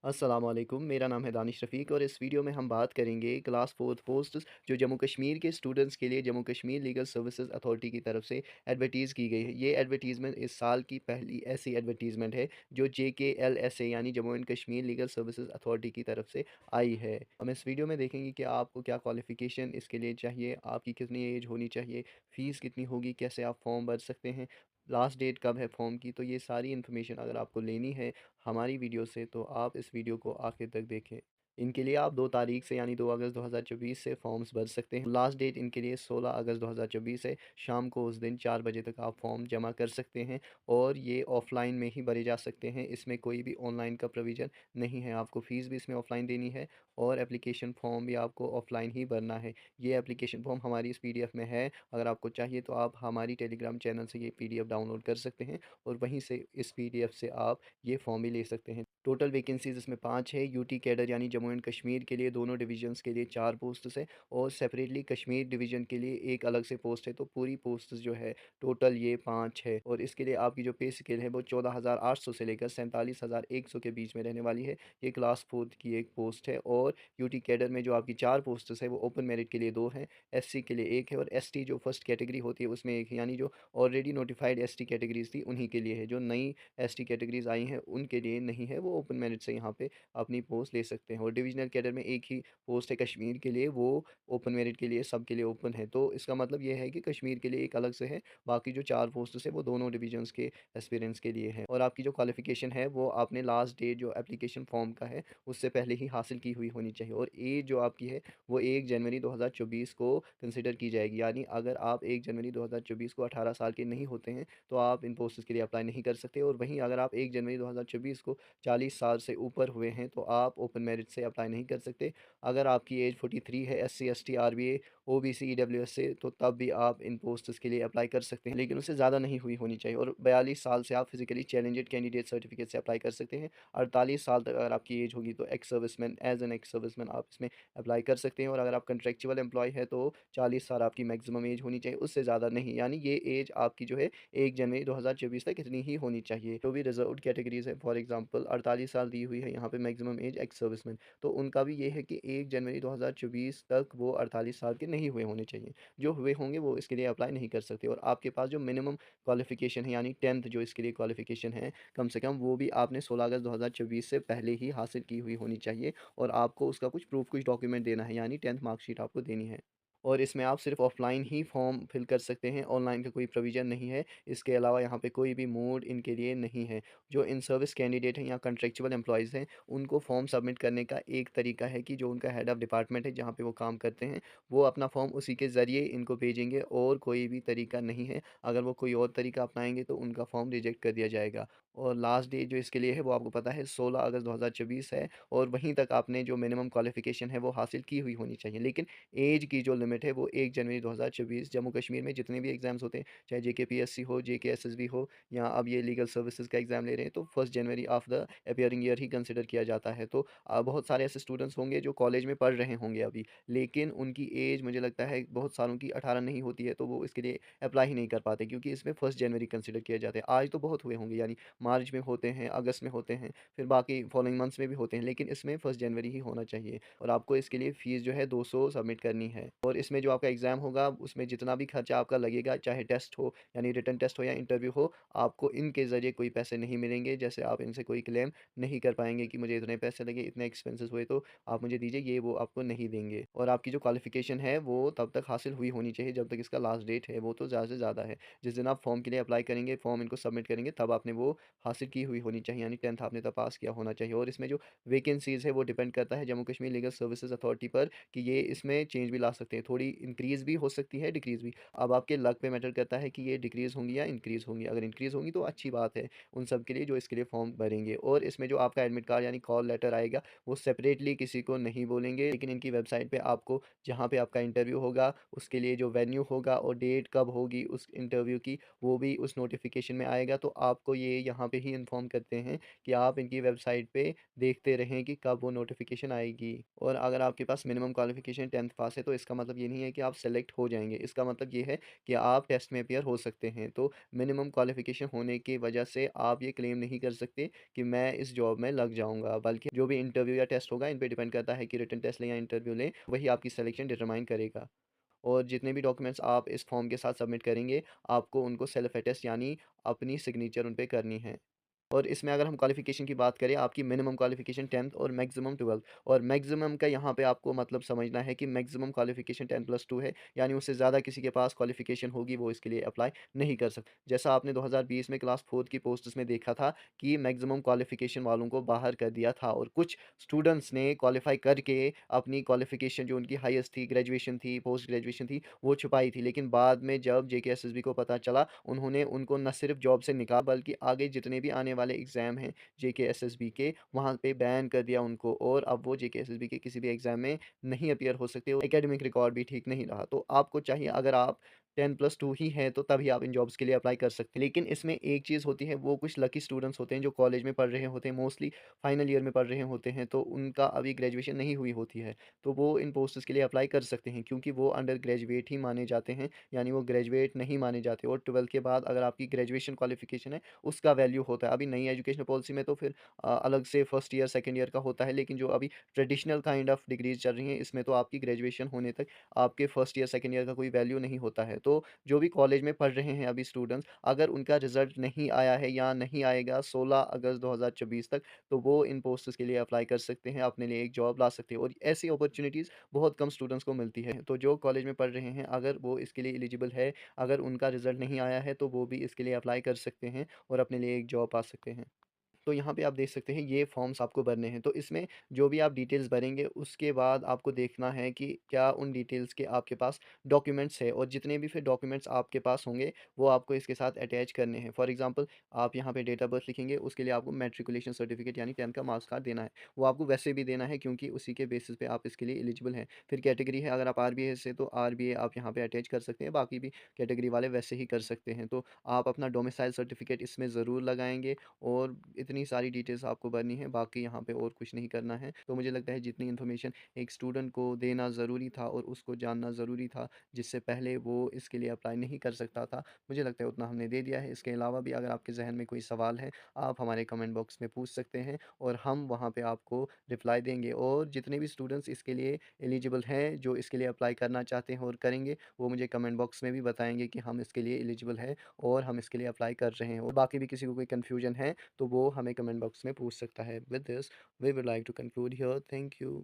अस्सलाम वालेकुम, मेरा नाम है दानिश रफ़ीक और इस वीडियो में हम बात करेंगे क्लास 4th पोस्ट्स जो जम्मू कश्मीर के स्टूडेंट्स के लिए Jammu Kashmir legal services authority की तरफ से एडवर्टीज़ की गई है। ये एडवर्टीज़मेंट इस साल की पहली ऐसी एडवर्टीज़मेंट है जो JKLSA यानी Jammu and Kashmir legal services authority की तरफ से आई है। हम इस वीडियो में देखेंगे कि आपको क्या क्वालिफ़िकेशन इसके लिए चाहिए, आपकी कितनी एज होनी चाहिए, फ़ीस कितनी होगी, कैसे आप फ़ॉर्म भर सकते हैं, लास्ट डेट कब है फ़ॉर्म की। तो ये सारी इन्फॉर्मेशन अगर आपको लेनी है हमारी वीडियो से तो आप इस वीडियो को आखिर तक देखें। इनके लिए आप 2 तारीख से यानी 2 अगस्त 2024 से फॉर्म्स भर सकते हैं। लास्ट डेट इनके लिए 16 अगस्त 2024 है। शाम को उस दिन 4 बजे तक आप फॉर्म जमा कर सकते हैं और ये ऑफ़लाइन में ही भरे जा सकते हैं। इसमें कोई भी ऑनलाइन का प्रोविज़न नहीं है। आपको फ़ीस भी इसमें ऑफ़लाइन देनी है और एप्लीकेशन फ़ॉर्म भी आपको ऑफ़लाइन ही भरना है। ये एप्लीकेशन फ़ॉर्म हमारी इस पीडीएफ में है। अगर आपको चाहिए तो आप हमारी टेलीग्राम चैनल से ये पीडीएफ डाउनलोड कर सकते हैं और वहीं से इस पीडीएफ से आप ये फॉर्म भी ले सकते हैं। टोटल वैकेंसीज़ इसमें 5 है। यूटी कैडर यानी जम्मू एंड कश्मीर के लिए दोनों डिविजन्स के लिए 4 पोस्ट्स हैं और सेपरेटली कश्मीर डिवीज़न के लिए एक अलग से पोस्ट है। तो पूरी पोस्ट्स जो है टोटल ये 5 है और इसके लिए आपकी जो पे स्केल है वो 14,800 से लेकर 47,100 के बीच में रहने वाली है। ये क्लास 4th की एक पोस्ट है और यूटी कैडर में जो आपकी 4 पोस्ट्स है वो ओपन मेरिट के लिए 2 हैं, एससी के लिए 1 है और एसटी जो फर्स्ट कैटेगरी होती है उसमें 1 है। यानी जो ऑलरेडी नोटिफाइड एसटी कैटेगरीज़ थी उन्हीं के लिए है। जो नई एसटी कैटेगरीज़ आई हैं उनके लिए नहीं है, वो ओपन मेरिट से यहाँ पे अपनी पोस्ट ले सकते हैं और डिविजनल कैडर में एक ही पोस्ट है कश्मीर के लिए, वो ओपन मेरिट के लिए सब के लिए ओपन है। तो इसका मतलब ये है कि कश्मीर के लिए एक अलग से है, बाकी जो 4 पोस्ट्स है वो दोनों डिविजन्स के एस्पिरेंट्स के लिए है और आपकी जो क्वालिफ़िकेशन है वो आपने लास्ट डेट जो एप्लीकेशन फॉर्म का है उससे पहले ही हासिल की हुई होनी चाहिए और एज जो आपकी है वो 1 जनवरी 2024 को कंसिडर की जाएगी। यानी अगर आप 1 जनवरी 2024 को 18 साल के नहीं होते हैं तो आप इन पोस्ट्स के लिए अप्लाई नहीं कर सकते और वहीं अगर आप 1 जनवरी 2024 को 40 साल से ऊपर हुए हैं तो आप ओपन मेरिट से अप्लाई नहीं कर सकते। अगर आपकी एज 43 है SC, ST, RBA, OBC, EWS से तो तब भी आप इन पोस्ट्स के लिए अप्लाई कर सकते हैं, लेकिन उससे ज़्यादा नहीं हुई होनी चाहिए और 42 साल से आप फिजिकली चैलेंज्ड कैंडिडेट सर्टिफिकेट से अप्लाई कर सकते हैं। 48 साल तक अगर आपकी एज होगी तो ex serviceman as an ex serviceman आप इसमें अप्लाई कर सकते हैं और अगर आप कंट्रेक्चुअल एम्प्लॉय है तो 40 साल आपकी मैक्सिमम एज होनी चाहिए, उससे ज़्यादा नहीं। यानी ये एज आपकी जो है 1 जनवरी 2024 तक इतनी ही होनी चाहिए। जो भी रिजर्व्ड कैटेगरीज़ है फॉर एग्जांपल 48 साल दी हुई है यहाँ पे मैक्सिमम एज एक्स सर्विसमैन, तो उनका भी ये है कि 1 जनवरी 2024 तक वो 48 साल के नहीं हुए होने चाहिए। जो हुए होंगे वो इसके लिए अप्लाई नहीं कर सकते और आपके पास जो मिनिमम क्वालिफ़िकेशन है यानी 10th जो इसके लिए क्वालिफ़िकेशन है कम से कम वो भी आपने 16 अगस्त 2024 से पहले ही हासिल की हुई होनी चाहिए और आपको उसका कुछ प्रूफ़ कुछ डॉक्यूमेंट देना है यानी 10th मार्कशीट आपको देनी है। और इसमें आप सिर्फ़ ऑफ़लाइन ही फ़ॉर्म फिल कर सकते हैं, ऑनलाइन का कोई प्रोविज़न नहीं है। इसके अलावा यहाँ पे कोई भी मोड इनके लिए नहीं है। जो इन सर्विस कैंडिडेट हैं या कॉन्ट्रैक्चुअल एम्प्लॉइज़ हैं, उनको फ़ॉर्म सबमिट करने का एक तरीका है कि जो उनका हेड ऑफ़ डिपार्टमेंट है जहाँ पे वो काम करते हैं, वो अपना फ़ॉर्म उसी के ज़रिए इनको भेजेंगे और कोई भी तरीका नहीं है। अगर वो कोई और तरीका अपनाएँगे तो उनका फ़ॉर्म रिजेक्ट कर दिया जाएगा। और लास्ट डेट जो इसके लिए है वो आपको पता है 16 अगस्त 2024 है और वहीं तक आपने जो मिनिमम क्वालिफ़िकेशन है वो हासिल की हुई होनी चाहिए। लेकिन एज की जो लिमिट है वो 1 जनवरी 2024 जम्मू कश्मीर में जितने भी एग्ज़ाम्स होते हैं, चाहे जेकेपीएससी हो, जेकेएसएसबी हो या अब ये लीगल सर्विसेज़ का एग्ज़ाम ले रहे हैं, तो 1 January of the appearing year he consider किया जाता है। तो बहुत सारे ऐसे स्टूडेंट्स होंगे जो कॉलेज में पढ़ रहे होंगे अभी, लेकिन उनकी एज मुझे लगता है बहुत सालों की 18 नहीं होती है, तो वो इसके लिए अप्लाई ही नहीं कर पाते क्योंकि इसमें 1 जनवरी कंसिडर किया जाता है। आज तो बहुत हुए होंगे यानी मार्च में होते हैं, अगस्त में होते हैं, फिर बाकी फॉलोइंग मंथ्स में भी होते हैं, लेकिन इसमें 1 जनवरी ही होना चाहिए और आपको इसके लिए फ़ीस जो है 200 सबमिट करनी है और इसमें जो आपका एग्ज़ाम होगा उसमें जितना भी खर्चा आपका लगेगा, चाहे टेस्ट हो यानी रिटन टेस्ट हो या इंटरव्यू हो, आपको इनके ज़रिए कोई पैसे नहीं मिलेंगे। जैसे आप इनसे कोई क्लेम नहीं कर पाएँगे कि मुझे इतने पैसे लगे, इतने एक्सपेंसेस हुए तो आप मुझे दीजिए, ये वो आपको नहीं देंगे। और आपकी जो क्वालिफ़िकेशन है वो तब तक हासिल हुई होनी चाहिए जब तक इसका लास्ट डेट है, वो तो ज़्यादा से ज़्यादा है। जिस दिन आप फॉर्म के लिए अप्लाई करेंगे, फॉर्म इनको सबमिट करेंगे तब आपने वो हासिल की हुई होनी चाहिए यानी 10th आपने तब पास किया होना चाहिए और इसमें जो वैकेंसीज़ है वो डिपेंड करता है Jammu Kashmir legal services authority पर कि ये इसमें चेंज भी ला सकते हैं, थोड़ी इंक्रीज़ भी हो सकती है, डिक्रीज़ भी। अब आपके लक पे मैटर करता है कि ये डिक्रीज़ होंगी या इंक्रीज़ होंगी। अगर इंक्रीज़ होंगी तो अच्छी बात है उन सब के लिए जो इसके लिए फॉर्म भरेंगे और इसमें जो आपका एडमिट कार्ड यानी कॉल लेटर आएगा वो सेपरेटली किसी को नहीं बोलेंगे, लेकिन इनकी वेबसाइट पे आपको जहाँ पे आपका इंटरव्यू होगा उसके लिए जो वेन्यू होगा और डेट कब होगी उस इंटरव्यू की वो भी उस नोटिफिकेशन में आएगा। तो आपको ये यहाँ यहाँ पे ही इन्फॉर्म करते हैं कि आप इनकी वेबसाइट पे देखते रहें कि कब वो नोटिफ़िकेशन आएगी। और अगर आपके पास मिनिमम क्वालिफ़िकेशन 10th पास है तो इसका मतलब ये नहीं है कि आप सेलेक्ट हो जाएँगे। इसका मतलब ये है कि आप टेस्ट में अपीयर हो सकते हैं। तो मिनिमम क्वालिफ़िकेशन होने की वजह से आप ये क्लेम नहीं कर सकते कि मैं इस जॉब में लग जाऊँगा, बल्कि जो भी इंटरव्यू या टेस्ट होगा इन पे डिपेंड करता है कि रिटन टेस्ट लें या इंटरव्यू लें, वही आपकी सिलेक्शन डिटरमाइन करेगा। और जितने भी डॉक्यूमेंट्स आप इस फॉर्म के साथ सबमिट करेंगे, आपको उनको सेल्फ अटेस्ट यानी अपनी सिग्नेचर उन पे करनी है। और इसमें अगर हम क्वालिफ़िकेशन की बात करें, आपकी मिनिमम क्वालिफ़िकेशन 10th और मैक्सिमम 12th, और मैक्सिमम का यहाँ पे आपको मतलब समझना है कि मैक्सिमम क्वालिफ़िकेशन 10+2 है, यानी उससे ज़्यादा किसी के पास क्वालिफ़िकेशन होगी वो इसके लिए अप्लाई नहीं कर सकता। जैसा आपने 2020 में क्लास 4th की पोस्ट्स में देखा था कि मैक्सिमम क्वालिफ़िकेशन वालों को बाहर कर दिया था और कुछ स्टूडेंट्स ने क्वालीफ़ाई करके अपनी क्वालिफ़िकेशन जो उनकी हाईएस्ट थी, ग्रेजुएशन थी, पोस्ट ग्रेजुएशन थी, वो छुपाई थी। लेकिन बाद में जब जेकेएसएसबी को पता चला, उन्होंने उनको ना सिर्फ़ जॉब से निकाला बल्कि आगे जितने भी आने वाले एग्ज़ाम हैं जेकेएसएसबी के, वहाँ पे बैन कर दिया उनको, और अब वो जेकेएसएसबी के किसी भी एग्ज़ाम में नहीं अपीयर हो सकते और एकेडमिक रिकॉर्ड भी ठीक नहीं रहा। तो आपको चाहिए, अगर आप 10+2 ही हैं तो तभी आप इन जॉब्स के लिए अप्लाई कर सकते हैं। लेकिन इसमें एक चीज़ होती है, वो कुछ लकी स्टूडेंट्स होते हैं जो कॉलेज में पढ़ रहे होते हैं, मोस्टली फाइनल ईयर में पढ़ रहे होते हैं, तो उनका अभी ग्रेजुएशन नहीं हुई होती है। तो वो इन पोस्ट्स के लिए अप्लाई कर सकते हैं क्योंकि वो अंडर ग्रेजुएट ही माने जाते हैं, यानी वो ग्रेजुएट नहीं माने जाते। और 12th के बाद अगर आपकी ग्रेजुएशन क्वालिफ़िकेशन है, उसका वैल्यू होता है। अभी नई एजुकेशन पॉलिसी में तो फिर अलग से फर्स्ट ईयर, सेकंड ईयर का होता है, लेकिन जो अभी ट्रेडिशनल काइंड ऑफ डिग्रीज़ चल रही हैं, इसमें तो आपकी ग्रेजुएशन होने तक आपके फर्स्ट ईयर, सेकंड ईयर का कोई वैल्यू नहीं होता है। तो जो भी कॉलेज में पढ़ रहे हैं अभी स्टूडेंट्स, अगर उनका रिज़ल्ट नहीं आया है या नहीं आएगा 16 अगस्त 2024 तक, तो वो इन पोस्ट्स के लिए अप्लाई कर सकते हैं, अपने लिए एक जॉब ला सकते हैं, और ऐसी अपॉर्च्युनिटीज़ बहुत कम स्टूडेंट्स को मिलती है। तो जो कॉलेज में पढ़ रहे हैं, अगर वो इसके लिए एलिजिबल है, अगर उनका रिज़ल्ट नहीं आया है, तो वो भी इसके लिए अप्लाई कर सकते हैं और अपने लिए एक जॉब पा सकते हैं। तो यहाँ पे आप देख सकते हैं ये फॉर्म्स आपको भरने हैं। तो इसमें जो भी आप डिटेल्स भरेंगे उसके बाद आपको देखना है कि क्या उन डिटेल्स के आपके पास डॉक्यूमेंट्स है, और जितने भी फिर डॉक्यूमेंट्स आपके पास होंगे वो आपको इसके साथ अटैच करने हैं। फॉर एग्ज़ाम्पल आप यहाँ पे डेट ऑफ बर्थ लिखेंगे, उसके लिए आपको मैट्रिकुलेशन सर्टिफिकेट यानी 10th का मार्क्स कार्ड देना है। वो आपको वैसे भी देना है क्योंकि उसी के बेसिस पे आप इसके लिए एलिजिबल हैं। फिर कैटेगरी है, अगर आप आरबीए से तो आरबीए आप यहाँ पे अटैच कर सकते हैं, बाकी भी कैटेगरी वाले वैसे ही कर सकते हैं। तो आप अपना डोमिसाइल सर्टिफिकेट इसमें ज़रूर लगाएँगे, और इतनी सारी डिटेल्स आपको भरनी है, बाकी यहाँ पे और कुछ नहीं करना है। तो मुझे लगता है जितनी इन्फॉर्मेशन एक स्टूडेंट को देना ज़रूरी था और उसको जानना ज़रूरी था, जिससे पहले वो इसके लिए अप्लाई नहीं कर सकता था, मुझे लगता है उतना हमने दे दिया है। इसके अलावा भी अगर आपके ज़हन में कोई सवाल है, आप हमारे कमेंट बॉक्स में पूछ सकते हैं और हम वहाँ पे आपको रिप्लाई देंगे। और जितने भी स्टूडेंट्स इसके लिए एलिजिबल हैं, जो इसके लिए अप्लाई करना चाहते हैं और करेंगे, वो मुझे कमेंट बॉक्स में भी बताएँगे कि हम इसके लिए एलिजिबल हैं और हम इसके लिए अप्लाई कर रहे हैं। और बाकी भी किसी को कोई कन्फ्यूजन है तो वो हमें कमेंट बॉक्स में पूछ सकता है। With this we would like to conclude here. Thank you.